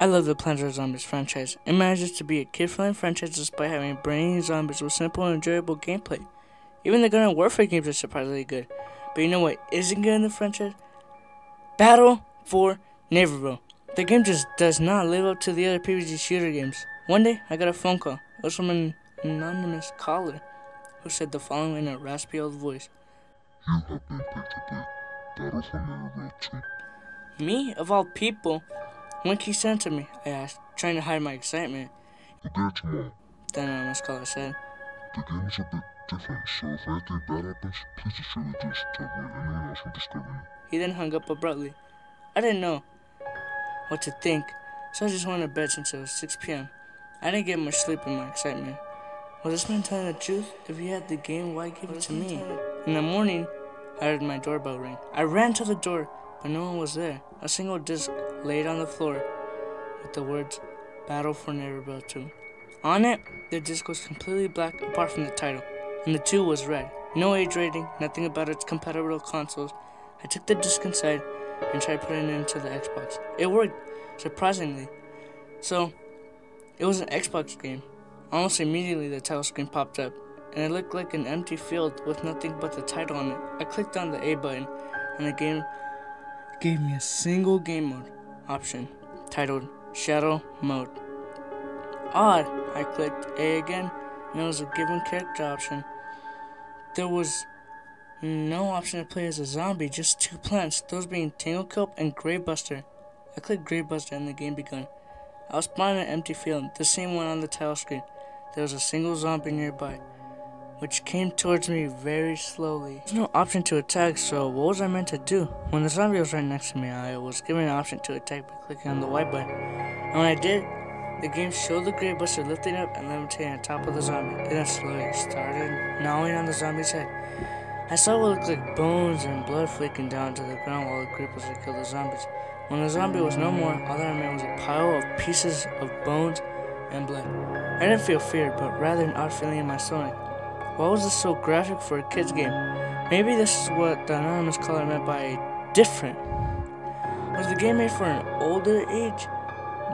I love the Plants vs. Zombies franchise. It manages to be a kid-friendly franchise despite having brainy zombies with simple and enjoyable gameplay. Even the gun and warfare games are surprisingly good. But you know what isn't good in the franchise? Battle for Neighbourville. The game just does not live up to the other PvZ shooter games. One day, I got a phone call. It was from an anonymous caller who said the following in a raspy old voice. You have been picked up with Battle for Neighbourville 2. Me, of all people? When can you send it to me? I asked, trying to hide my excitement. You'll get it tomorrow. The anonymous caller said. The game is a bit different, so if anything bad happens, please destroy the disc to avoid anyone else from discovering it. He then hung up abruptly. I didn't know what to think, so I just went to bed since it was 6 p.m. I didn't get much sleep in my excitement. Was this man telling the truth? If he had the game, why give it to me? In the morning, I heard my doorbell ring. I ran to the door, but no one was there. A single disc laid on the floor with the words, Battle for Neighbourville 2. On it, the disc was completely black apart from the title, and the 2 was red. No age rating, nothing about its compatible consoles. I took the disc inside and tried putting it into the Xbox. It worked, surprisingly. So, it was an Xbox game. Almost immediately the title screen popped up, and it looked like an empty field with nothing but the title on it. I clicked on the A button, and the game gave me a single game mode option, titled Shadow Mode. Odd, I clicked A again, and it was a given character option. There was no option to play as a zombie, just 2 plants, those being Tanglecope and Gravebuster. I clicked Gravebuster and the game began. I was spotting an empty field, the same one on the title screen. There was a single zombie nearby, which came towards me very slowly. There was no option to attack, so what was I meant to do? When the zombie was right next to me, I was given an option to attack by clicking on the white button. And when I did, the game showed the Gravebuster lifting up and levitating on top of the zombie. It then slowly started gnawing on the zombie's head. I saw what looked like bones and blood flaking down to the ground while the Gravebuster killed the zombies. When the zombie was no more, all that remained was a pile of pieces of bones and blood. I didn't feel fear, but rather an odd feeling in my stomach. Why was this so graphic for a kid's game? Maybe this is what the anonymous caller meant by different. Was the game made for an older age?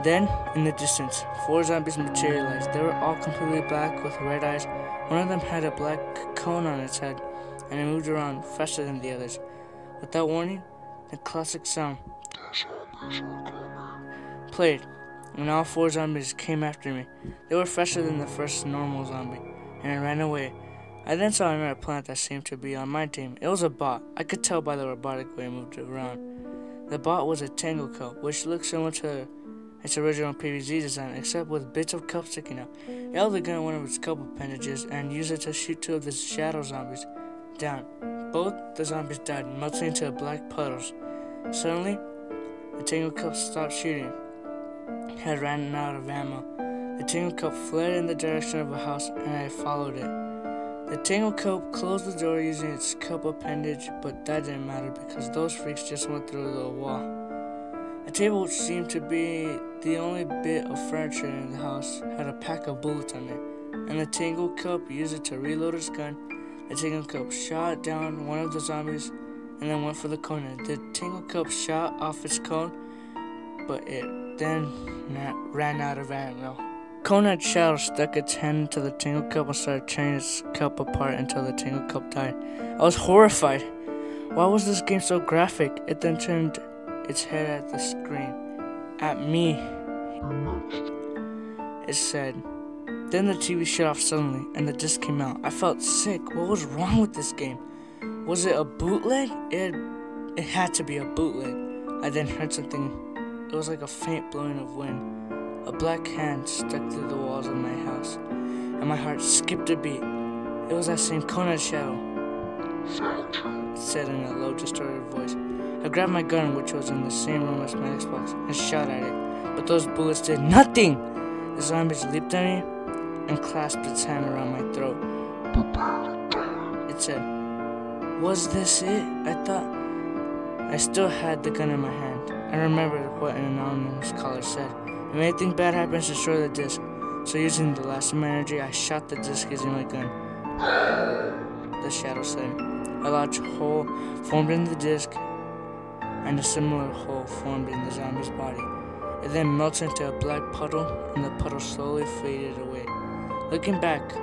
Then, in the distance, 4 zombies materialized. They were all completely black with red eyes. One of them had a black cone on its head, and it moved around faster than the others. Without warning, the classic sound played, and all 4 zombies came after me. They were faster than the first normal zombie, and I ran away. I then saw another plant that seemed to be on my team. It was a bot. I could tell by the robotic way it moved around. The bot was a Tanglecope, which looked similar to its original PvZ design, except with bits of cup sticking out. It held the gun in one of its cup appendages and used it to shoot 2 of the shadow zombies down. Both the zombies died, melting into black puddles. Suddenly, the Tanglecope stopped shooting. It had ran out of ammo. The Tanglecope fled in the direction of a house, and I followed it. The Tanglecope closed the door using its cup appendage, but that didn't matter because those freaks just went through the wall. A table, which seemed to be the only bit of furniture in the house, had a pack of bullets on it, and the Tanglecope used it to reload its gun. The Tanglecope shot down one of the zombies and then went for the cone. The Tanglecope shot off its cone, but it then ran out of ammo. Conehead Shadow stuck its hand into the Tanglecope and started tearing its cup apart until the Tanglecope died. I was horrified. Why was this game so graphic? It then turned its head at the screen. At me. It said. Then the TV shut off suddenly, and the disc came out. I felt sick. What was wrong with this game? Was it a bootleg? It had to be a bootleg. I then heard something. It was like a faint blowing of wind. A black hand stuck through the walls of my house, and my heart skipped a beat. It was that same Conehead Shadow. It said in a low, distorted voice. I grabbed my gun, which was in the same room as my Xbox, and shot at it. But those bullets did nothing! The zombies leaped at me and clasped its hand around my throat. It said, "Was this it?" I thought. I still had the gun in my hand. I remembered what an anonymous caller said. If anything bad happens, destroy the disc. So using the last of my energy, I shot the disc using my gun. The shadow said. A large hole formed in the disc, and a similar hole formed in the zombie's body. It then melted into a black puddle, and the puddle slowly faded away. Looking back,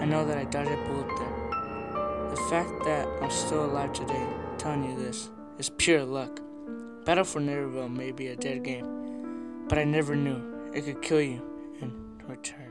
I know that I dodged a bullet there. The fact that I'm still alive today, telling you this, is pure luck. Battle for Neighbourville may be a dead game, but I never knew it could kill you in return.